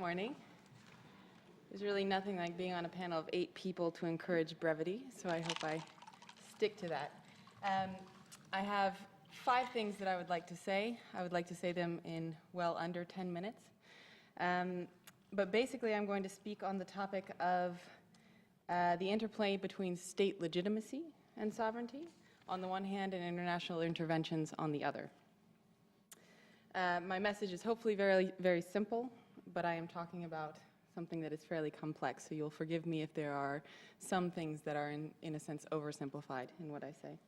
morning. There's really nothing like being on a panel of 8 people to encourage brevity, so I hope I stick to that. I have 5 things that I would like to say. I would like to say them in well under 10 minutes. But basically, I'm going to speak on the topic of the interplay between state legitimacy and sovereignty on the one hand and international interventions on the other. My message is hopefully very, very simple, but I am talking about something that is fairly complex, so you'll forgive me if there are some things that are, in a sense, oversimplified in what I say.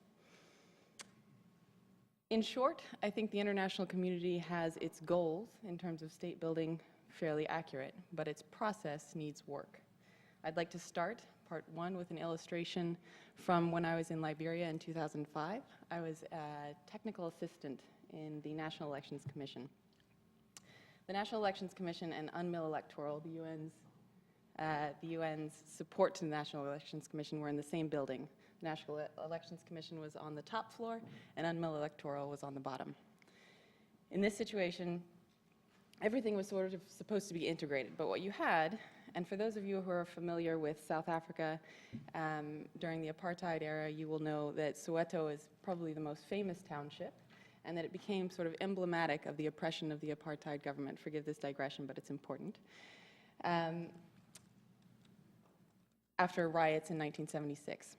In short, I think the international community has its goals in terms of state building fairly accurate, but its process needs work. I'd like to start part 1 with an illustration from when I was in Liberia in 2005. I was a technical assistant in the National Elections Commission. The National Elections Commission and UNMIL Electoral, the UN's support to the National Elections Commission, were in the same building. The National Elections Commission was on the top floor and UNMIL Electoral was on the bottom. In this situation, everything was sort of supposed to be integrated, but what you had, and for those of you who are familiar with South Africa during the apartheid era, you will know that Soweto is probably the most famous township, and that it became sort of emblematic of the oppression of the apartheid government. Forgive this digression, but it's important. After riots in 1976.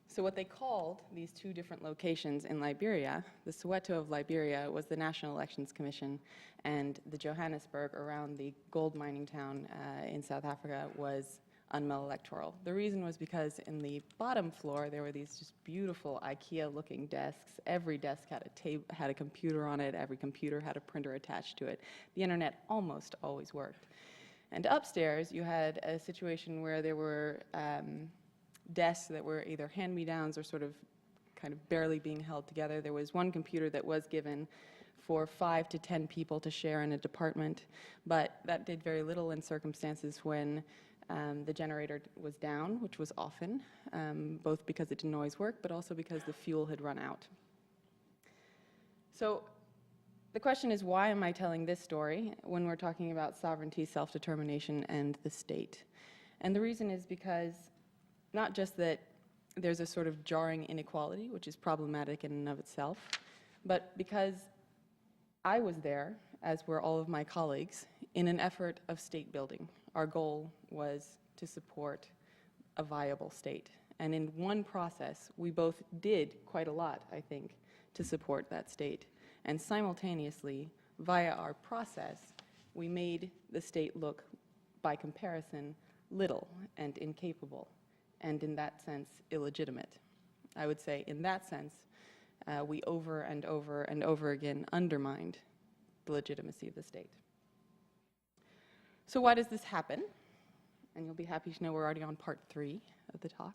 So what they called these 2 different locations in Liberia, the Soweto of Liberia was the National Elections Commission, and the Johannesburg around the gold mining town in South Africa was UNMIL Electoral. The reason was because in the bottom floor there were these just beautiful IKEA-looking desks. Every desk had a computer on it. Every computer had a printer attached to it. The internet almost always worked. And upstairs you had a situation where there were desks that were either hand-me-downs or sort of kind of barely being held together. There was one computer that was given for 5 to 10 people to share in a department, but that did very little in circumstances when the generator was down, which was often, both because it didn't always work, but also because the fuel had run out. So the question is, why am I telling this story when we're talking about sovereignty, self-determination, and the state? And the reason is because not just that there's a sort of jarring inequality, which is problematic in and of itself, but because I was there, as were all of my colleagues, in an effort of state building. Our goal was to support a viable state. And in one process, we both did quite a lot, I think, to support that state. And simultaneously, via our process, we made the state look, by comparison, little and incapable, and in that sense, illegitimate. I would say, in that sense, we over and over and over again undermined the legitimacy of the state. So why does this happen? And you'll be happy to know we're already on part 3 of the talk.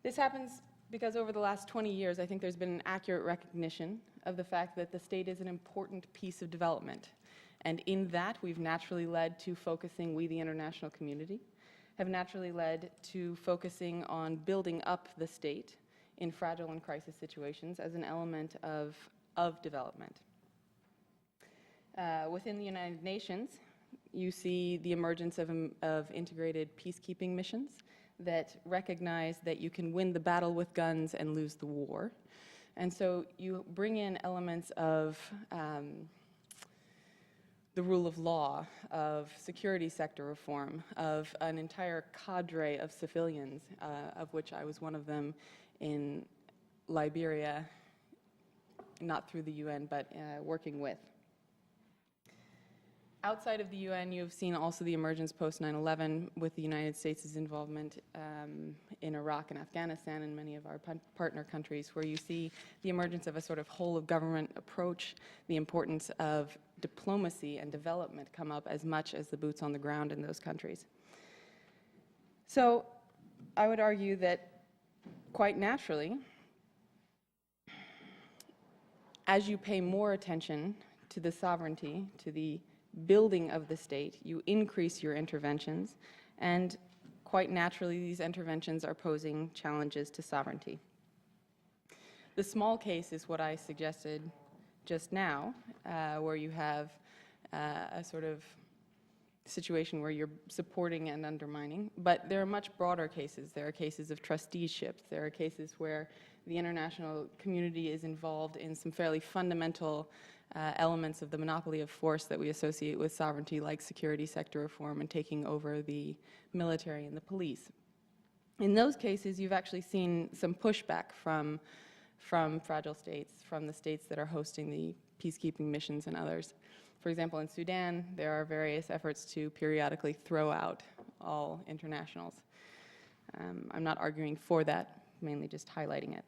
This happens because over the last 20 years, I think there's been an accurate recognition of the fact that the state is an important piece of development. And in that, we've naturally led to focusing, we the international community, have naturally led to focusing on building up the state in fragile and crisis situations as an element of development. Within the United Nations, you see the emergence of integrated peacekeeping missions that recognize that you can win the battle with guns and lose the war. And so you bring in elements of the rule of law, of security sector reform, of an entire cadre of civilians, of which I was one of them in Liberia, not through the UN, but working with. Outside of the UN, you have seen also the emergence post 9/11 with the United States' involvement in Iraq and Afghanistan and many of our partner countries, where you see the emergence of a sort of whole-of-government approach, the importance of diplomacy and development come up as much as the boots on the ground in those countries. So I would argue that quite naturally, as you pay more attention to the sovereignty, to the building of the state, you increase your interventions, and quite naturally these interventions are posing challenges to sovereignty. The small case is what I suggested just now, where you have a sort of situation where you're supporting and undermining, but there are much broader cases. There are cases of trusteeships. There are cases where the international community is involved in some fairly fundamental elements of the monopoly of force that we associate with sovereignty, like security sector reform and taking over the military and the police. In those cases, you've actually seen some pushback from fragile states, from the states that are hosting the peacekeeping missions and others. For example, in Sudan, there are various efforts to periodically throw out all internationals. I'm not arguing for that, mainly just highlighting it.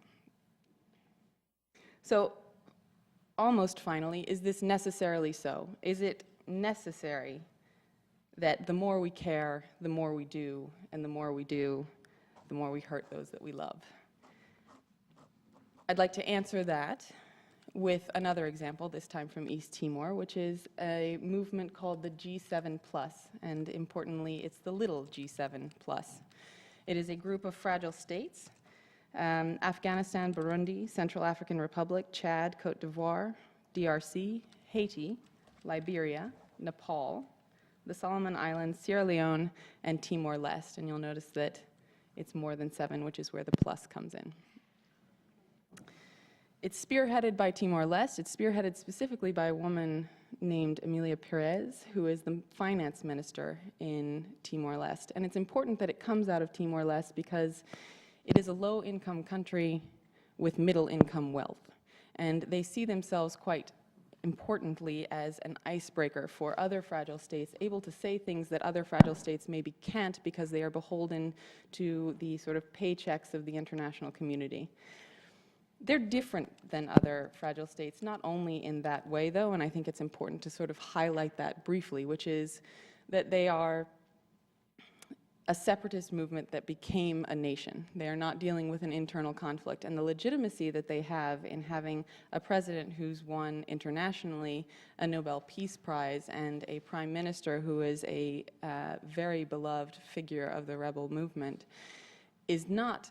So, almost finally, is this necessarily so? Is it necessary that the more we care, the more we do, and the more we do, the more we hurt those that we love? I'd like to answer that with another example, this time from East Timor, which is a movement called the G7+, and importantly, it's the little G7+. It is a group of fragile states, Afghanistan, Burundi, Central African Republic, Chad, Cote d'Ivoire, DRC, Haiti, Liberia, Nepal, the Solomon Islands, Sierra Leone, and Timor-Leste. And you'll notice that it's more than 7, which is where the plus comes in. It's spearheaded by Timor-Leste. It's spearheaded specifically by a woman named Emilia Perez, who is the finance minister in Timor-Leste. And it's important that it comes out of Timor-Leste because it is a low-income country with middle-income wealth. And they see themselves quite importantly as an icebreaker for other fragile states, able to say things that other fragile states maybe can't because they are beholden to the sort of paychecks of the international community. They're different than other fragile states, not only in that way, though, and I think it's important to sort of highlight that briefly, which is that they are a separatist movement that became a nation. They are not dealing with an internal conflict, and the legitimacy that they have in having a president who's won internationally a Nobel Peace Prize and a prime minister who is a very beloved figure of the rebel movement is not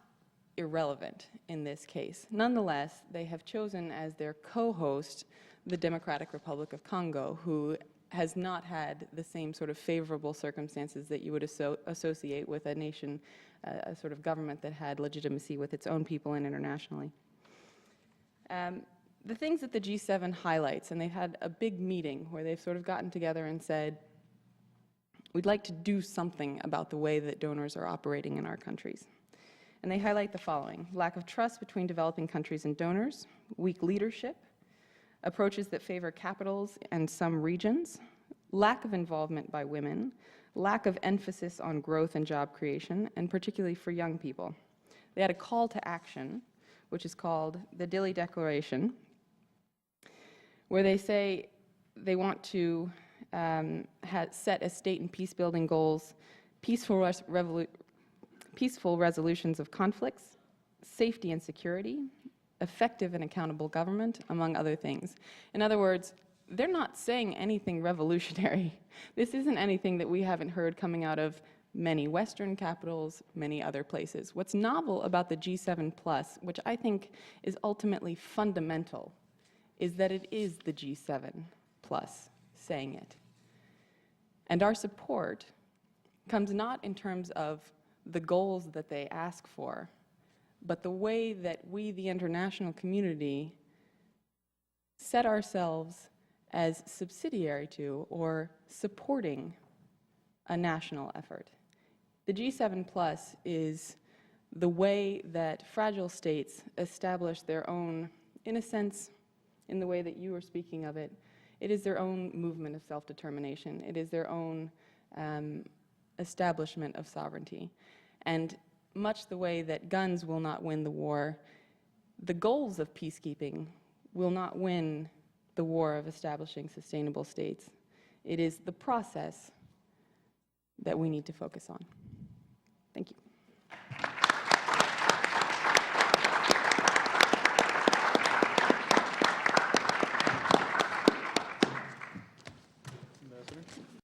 irrelevant in this case. Nonetheless, they have chosen as their co-host the Democratic Republic of Congo, who has not had the same sort of favorable circumstances that you would associate with a nation, a sort of government that had legitimacy with its own people and internationally. The things that the G7 highlights, and they've had a big meeting where they've sort of gotten together and said, we'd like to do something about the way that donors are operating in our countries. And they highlight the following: lack of trust between developing countries and donors, weak leadership, approaches that favor capitals and some regions, lack of involvement by women, lack of emphasis on growth and job creation, and particularly for young people. They had a call to action, which is called the Dili Declaration, where they say they want to set as state and peace-building goals peaceful resolutions of conflicts, safety and security, effective and accountable government, among other things. In other words, they're not saying anything revolutionary. This isn't anything that we haven't heard coming out of many Western capitals, many other places. What's novel about the G7+, which I think is ultimately fundamental, is that it is the G7+ saying it. And our support comes not in terms of the goals that they ask for, but the way that we, the international community, set ourselves as subsidiary to or supporting a national effort. The G7+ is the way that fragile states establish their own, in a sense, in the way that you were speaking of it, it is their own movement of self-determination. It is their own establishment of sovereignty. And much the way that guns will not win the war, the goals of peacekeeping will not win the war of establishing sustainable states. It is the process that we need to focus on. Thank you.